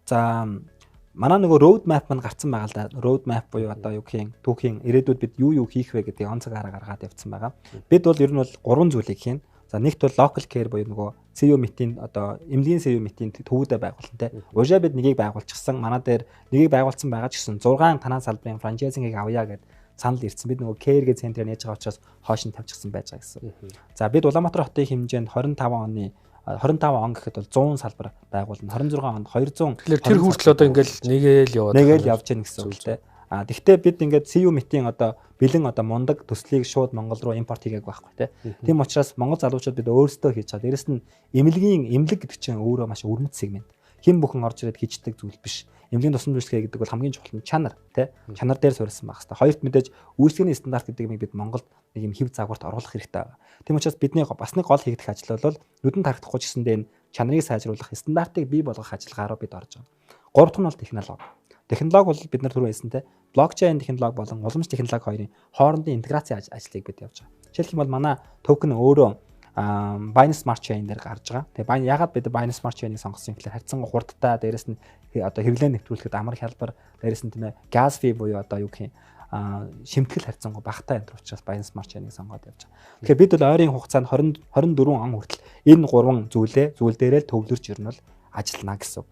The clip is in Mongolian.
За манай нөгөө road map маань гарцсан байгаа л да. Road map буюу одоо юу гэх юм түүхийн ирээдүйд бид юу хийх вэ гэдэг онцгой гаргаад явцсан байгаа. Бид бол ер нь бол 3 зүйлийг хийн. За нэгт бол local care буюу нөгөө CEO meeting одоо эмнэлгийн CEO meeting төвөдөө байгуулсан те. Уушаа бид нэгийг байгуулчихсан. Манай дээр нэгийг байгуулсан байгаа ч гэсэн 6 танаа салбарын франчайзингийг авъя гэд санал ирсэн. Бид нөгөө care гэ центр яаж байгаа учраас хоош нь тавьчихсан байж байгаа гэсэн. За бид Улаанбаатар хотын хэмжээнд 25 он гэхэд бол 100 салбар байгуулна. 26 онд 200. Тэгэхээр тэр хүртэл одоо ингээл нэгээл явж гэнэ гэсэн үг л дээ. Тэгвэл бид ингээд CU митийн одоо бэлэн одоо мундаг төслийг шууд Монгол руу импорт хийгээг байхгүй те. Тийм учраас Монгол залуучууд бид өөрсдөө хийж чад. Дээрэс нь эмнэлэг гэдэг чинь өөрөө маш өрмөц сегмент. Хэн бүхэн орж ирээд хийждэг зүйл биш. Эмнэлгийн тусламж үйлчлэгээ гэдэг бол хамгийн чухал нь чанар те. Чанар дээр суурилсан байх хэрэгтэй. Хоёрт мэдээж үйлчлэгээний стандарт гэдэг юм бид Монголд нэг юм хэв загварт оруулах хэрэгтэй байна. Тийм учраас бидний бас нэг гол хийгдэх ажил бол нүдэнд харагдахгүй ч гэсэндээ энэ чанарыг сайжруулах, стандартыг бий болгох ажиллагаа руу бид орж байгаа. Гурав дахь нь бол технологи. Технологи бол бид нар түрүү хэлсэнтэй блокчейн технологи болон уламж технологи хоёрын хоорондын интеграцийн ажлыг бид явж байгаа. Жишээлх юм бол манай токен өөрөө Binance Smart Chain дээр гарч байгаа. Тэгээ ягаад бид Binance Smart Chain-ыг сонгосон гэхээр харьцангуй хурдтай, дээрэс нь одоо хэвлэл нэвтрүүлэхэд амар хялбар, дээрэс нь тийм ээ gas fee буюу одоо юу гэх юм шимтгэл харьцангуй багатай энэ учраас Binance Smart Chain-ыг сонгоод явж байгаа. Тэгэхээр бид бол ойрын хугацаанд 24 он хүртэл энэ 3 зүйл дээр л төвлөрч ирнэ бол ажиллана гэсэн.